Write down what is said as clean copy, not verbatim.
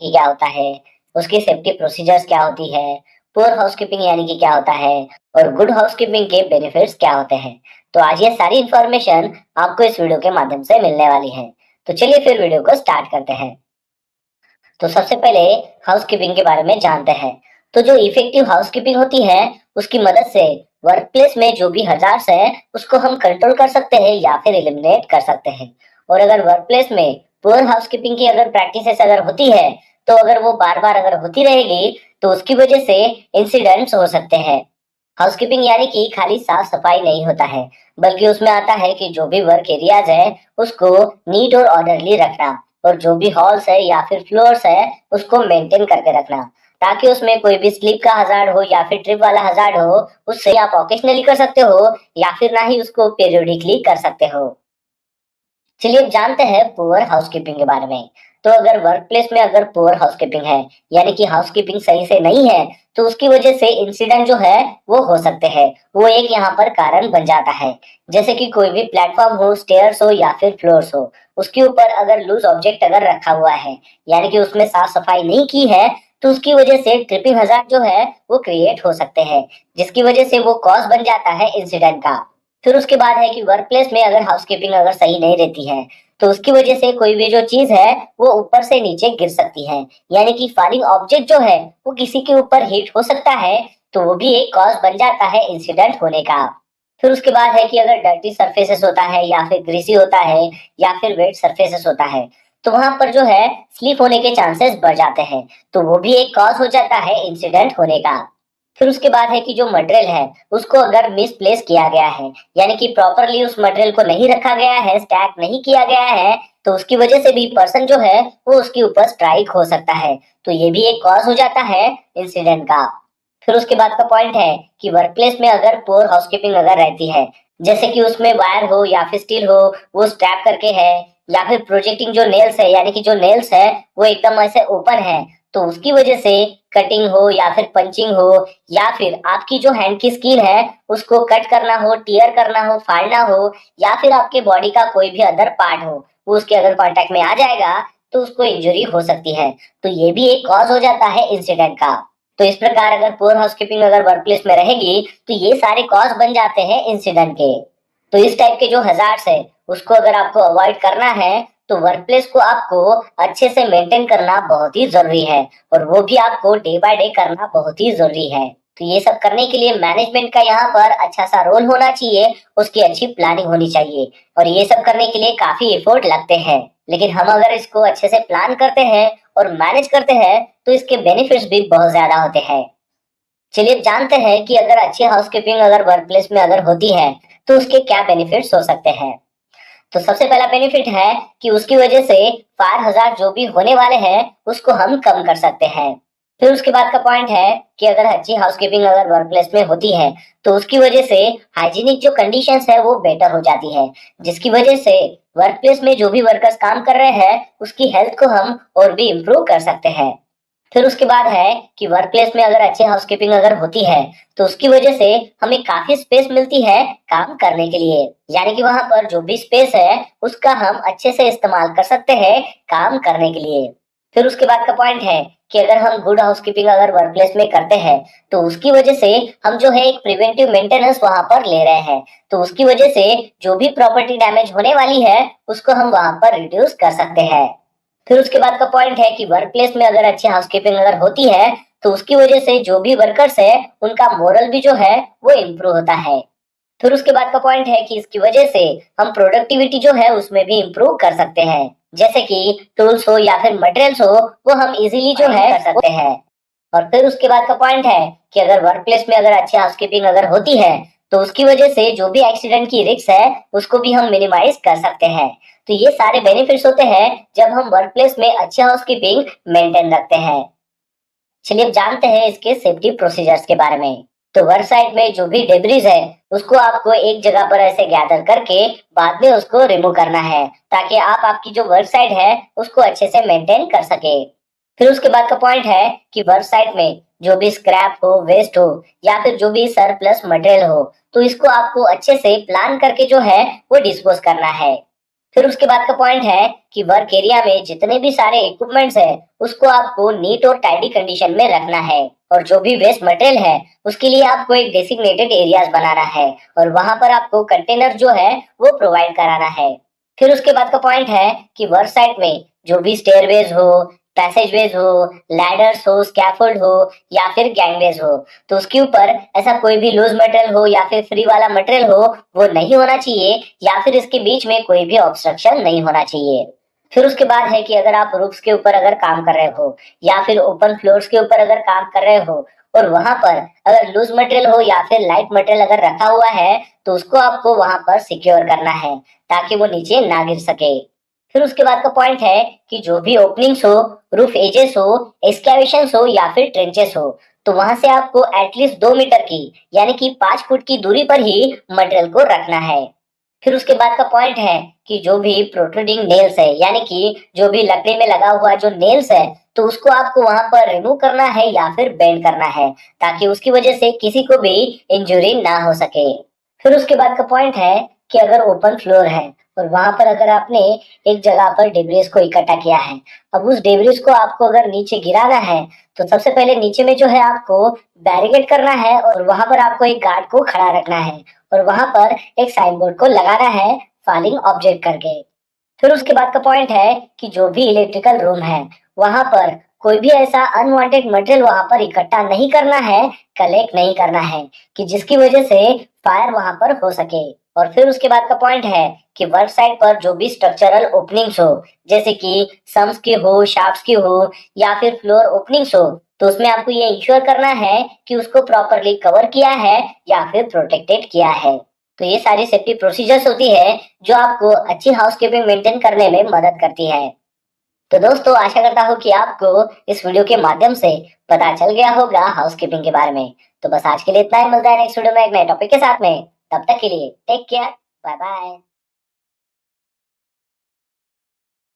कि क्या होता है, उसकी सेफ्टी प्रोसीजर्स क्या होती है, पुअर हाउसकीपिंग यानी कि क्या होता है, और गुड हाउसकीपिंग के बेनिफिट्स क्या होते हैं। तो आज ये सारी इंफॉर्मेशन आपको इस वीडियो के माध्यम से मिलने वाली है। तो चलिए फिर वीडियो को स्टार्ट करते हैं। तो सबसे पहले हाउसकीपिंग के बारे में जानते हैं। तो जो इफेक्टिव हाउसकीपिंग होती है, उसकी मदद से वर्क प्लेस में जो भी हजार्ड्स है उसको हम कंट्रोल कर सकते हैं या फिर एलिमिनेट कर सकते हैं। और अगर वर्क प्लेस में पुअर हाउसकीपिंग की अगर प्रैक्टिसेस अगर होती है, तो अगर वो बार बार अगर होती रहेगी तो उसकी वजह से इंसिडेंट्स हो सकते हैं। हाउसकीपिंग यानी कि खाली साफ सफाई नहीं होता है, बल्कि उसमें आता है कि जो भी वर्क एरियाज है उसको नीट और ऑर्डरली रखना, और जो भी हॉल्स है या फिर फ्लोर्स है उसको मेंटेन करके रखना, ताकि उसमें कोई भी स्लिप का हजार्ड हो या फिर ट्रिप वाला हजार्ड हो, उससे आप ऑकेशनली कर सकते हो या फिर ना ही उसको पीरियोडिकली कर सकते हो। चलिए अब जानते हैं पुअर हाउसकीपिंग के बारे में। तो अगर वर्क प्लेस में अगर पुअर हाउसकीपिंग है, यानी कि हाउसकीपिंग सही से नहीं है, तो उसकी वजह से इंसिडेंट जो है वो हो सकते हैं। वो एक यहाँ पर कारण बन जाता है। जैसे कि कोई भी प्लेटफॉर्म हो, स्टेयर्स हो या फिर फ्लोर्स हो, उसके ऊपर अगर लूज ऑब्जेक्ट अगर रखा हुआ है, यानी कि उसमें साफ सफाई नहीं की है, तो उसकी वजह से ट्रिपिंग हजार्ड जो है वो क्रिएट हो सकते हैं, जिसकी वजह से वो कॉज बन जाता है इंसिडेंट का। फिर उसके बाद है कि वर्क प्लेस में अगर हाउसकीपिंग अगर सही नहीं रहती है, तो उसकी वजह से कोई भी जो चीज है वो ऊपर से नीचे गिर सकती है, यानी कि फॉलिंग ऑब्जेक्ट जो है वो किसी के ऊपर हिट हो सकता है, तो वो भी एक कॉज बन जाता है इंसिडेंट होने का। फिर उसके बाद है कि अगर डर्टी सरफेसेस होता है या फिर ग्रीसी होता है या फिर वेट सरफेसेस होता है, तो वहां पर जो है स्लिप होने के चांसेस बढ़ जाते हैं, तो वो भी एक कॉज हो जाता है इंसिडेंट होने का। फिर उसके बाद है कि जो मटेरियल है उसको अगर मिसप्लेस किया गया है, यानी कि प्रॉपरली उस मटेरियल को नहीं रखा गया है, स्टैक नहीं किया गया है, तो उसकी वजह से भी पर्सन जो है वो उसके ऊपर स्ट्राइक हो सकता है, तो ये भी एक कॉज हो जाता है इंसिडेंट का। फिर उसके बाद का पॉइंट है कि वर्क प्लेस में अगर पुअर हाउसकीपिंग अगर रहती है, जैसे कि उसमें वायर हो या फिर स्टील हो, वो स्ट्रैप करके है, या फिर प्रोजेक्टिंग जो नेल्स है, यानी कि जो नेल्स है वो एकदम ऐसे ओपन है, तो उसकी वजह से कटिंग हो या फिर पंचिंग हो, या फिर आपकी जो हैंड की स्किन है उसको कट करना हो, टीयर करना हो, फाड़ना हो, या फिर आपके बॉडी का कोई भी अदर पार्ट हो वो उसके अगर कांटेक्ट में आ जाएगा, तो उसको इंजरी हो सकती है, तो ये भी एक कॉज हो जाता है इंसिडेंट का। तो इस प्रकार अगर पुअर हाउसकीपिंग अगर वर्क प्लेस में रहेगी, तो ये सारे कॉज बन जाते हैं इंसिडेंट के। तो इस टाइप के जो हजार्ड्स है उसको अगर आपको अवॉइड करना है, तो वर्क प्लेस को आपको अच्छे से मेंटेन करना बहुत ही जरूरी है, और वो भी आपको डे बाय डे करना बहुत ही जरूरी है। तो ये सब करने के लिए मैनेजमेंट का यहाँ पर अच्छा सा रोल होना चाहिए, उसकी अच्छी प्लानिंग होनी चाहिए, और ये सब करने के लिए काफी एफर्ट लगते हैं। लेकिन हम अगर इसको अच्छे से प्लान करते हैं और मैनेज करते हैं, तो इसके बेनिफिट्स भी बहुत ज्यादा होते हैं। चलिए अब जानते हैं कि अगर अच्छी हाउसकीपिंग अगर वर्क प्लेस में अगर होती है, तो उसके क्या बेनिफिट्स हो सकते हैं। तो सबसे पहला बेनिफिट है कि उसकी वजह से फायर हजार जो भी होने वाले हैं उसको हम कम कर सकते हैं। फिर उसके बाद का पॉइंट है कि अगर अच्छी हाउसकीपिंग अगर वर्क प्लेस में होती है, तो उसकी वजह से हाइजीनिक जो कंडीशंस है वो बेटर हो जाती है, जिसकी वजह से वर्क प्लेस में जो भी वर्कर्स काम कर रहे हैं उसकी हेल्थ को हम और भी इम्प्रूव कर सकते हैं। फिर उसके बाद है कि वर्क प्लेस में अगर अच्छी हाउसकीपिंग अगर होती है, तो उसकी वजह से हमें काफी स्पेस मिलती है काम करने के लिए, यानी कि वहां पर जो भी स्पेस है उसका हम अच्छे से इस्तेमाल कर सकते हैं काम करने के लिए। फिर उसके बाद का पॉइंट है कि अगर हम गुड हाउसकीपिंग अगर वर्क प्लेस में करते हैं, तो उसकी वजह से हम जो है एक प्रिवेंटिव मेंटेनेंस वहां पर ले रहे हैं, तो उसकी वजह से जो भी प्रॉपर्टी डैमेज होने वाली है उसको हम वहां पर रिड्यूस कर सकते हैं। फिर उसके बाद का पॉइंट है कि वर्क प्लेस में अगर अच्छी हाउसकीपिंग अगर होती है, तो उसकी वजह से जो भी वर्कर्स है उनका मोरल भी जो है वो इम्प्रूव होता है। फिर उसके बाद का पॉइंट है कि इसकी वजह से हम प्रोडक्टिविटी जो है उसमें भी इम्प्रूव कर सकते हैं, जैसे कि टूल्स हो या फिर मटेरियल्स हो वो हम इजीली जो है कर सकते हैं। और फिर उसके बाद का पॉइंट है कि अगर वर्क प्लेस में अगर अच्छी हाउसकीपिंग अगर होती है, तो उसकी वजह से जो भी एक्सीडेंट की रिस्क है उसको भी हम मिनिमाइज कर सकते हैं। तो ये सारे बेनिफिट्स होते हैं जब हम वर्क प्लेस में अच्छी हाउसकीपिंग मेंटेन रखते हैं। चलिए अब जानते हैं इसके सेफ्टी प्रोसीजर्स के बारे में। तो वर्क साइट में जो भी डेब्रिज है उसको आपको एक जगह पर ऐसे गैदर करके बाद में उसको रिमूव करना है, ताकि आप आपकी जो वर्क साइट है उसको अच्छे से मेंटेन कर सके। फिर उसके बाद का पॉइंट है कि वर्क साइट में जो भी स्क्रैप हो, वेस्ट हो, या फिर जो भी सरप्लस मटेरियल हो, तो इसको आपको अच्छे से प्लान करके जो है वो डिस्पोज करना है। फिर उसके बाद का पॉइंट है कि वर्क एरिया में जितने भी सारे इक्विपमेंट्स है उसको आपको नीट और टाइडी कंडीशन में रखना है, और जो भी वेस्ट मटेरियल है उसके लिए आपको एक डेसिग्नेटेड एरियाज बनाना है और वहां पर आपको कंटेनर जो है वो प्रोवाइड कराना है। फिर उसके बाद का पॉइंट है कि वर्क साइट में जो भी स्टेयरवेज हो, पैसेजवेज हो, लैडर्स हो, स्कैफोल्ड हो या फिर गैंगवेज हो, तो उसके ऊपर ऐसा कोई भी लूज मटेरियल हो या फिर फ्री वाला मटेरियल हो वो नहीं होना चाहिए, या फिर इसके बीच में कोई भी ऑब्स्ट्रक्शन नहीं होना चाहिए। फिर उसके बाद है कि अगर आप रूफ्स के ऊपर अगर काम कर रहे हो या फिर ओपन फ्लोर्स के ऊपर अगर काम कर रहे हो और वहां पर अगर लूज मटेरियल हो या फिर लाइट मटेरियल अगर रखा हुआ है तो उसको आपको वहां पर सिक्योर करना है ताकि वो नीचे ना गिर सके। फिर उसके बाद का पॉइंट है कि जो भी ओपनिंग्स हो, रूफ एजेस हो, एक्सकैवेशंस हो या फिर ट्रेंचेस हो, तो वहां से आपको एटलीस्ट 2 मीटर की यानी कि 5 फुट की दूरी पर ही मटेरियल को रखना है। फिर उसके बाद का पॉइंट है कि जो भी प्रोट्रूडिंग नेल्स है यानी कि जो भी लकड़ी में लगा हुआ जो नेल्स है तो उसको आपको वहां पर रिमूव करना है या फिर बेंड करना है ताकि उसकी वजह से किसी को भी इंजरी ना हो सके। फिर उसके बाद का पॉइंट है कि अगर ओपन फ्लोर है और वहां पर अगर आपने एक जगह पर डिब्रीज को इकट्ठा किया है, अब उस डिब्रीज को आपको अगर नीचे गिराना है तो सबसे पहले नीचे में जो है आपको बैरिकेड करना है और वहां पर आपको एक गार्ड को खड़ा रखना है और वहां पर एक साइन बोर्ड को लगाना है फॉलिंग ऑब्जेक्ट करके। फिर उसके बाद का पॉइंट है कि जो भी इलेक्ट्रिकल रूम है वहां पर कोई भी ऐसा अनवांटेड मटेरियल वहां पर इकट्ठा नहीं करना है, कलेक्ट नहीं करना है कि जिसकी वजह से फायर वहां पर हो सके। और फिर उसके बाद का पॉइंट है कि वर्क साइट पर जो भी स्ट्रक्चरल ओपनिंग्स हो जैसे कि सम्स की हो, शाफ्ट्स की हो या फिर फ्लोर ओपनिंग्स हो, तो उसमें आपको ये इंश्योर करना है कि उसको प्रॉपरली कवर किया है या फिर प्रोटेक्टेड किया है। तो ये सारी सेफ्टी प्रोसीजर्स होती है जो आपको अच्छी हाउसकीपिंग मेंटेन करने में मदद करती है। तो दोस्तों आशा करता हूँ कि आपको इस वीडियो के माध्यम से पता चल गया होगा हाउसकीपिंग के बारे में। तो बस आज के लिए इतना ही, मिलता है नेक्स्ट वीडियो में एक नए टॉपिक के साथ में। तब तक के लिए टेक केयर, बाय बाय।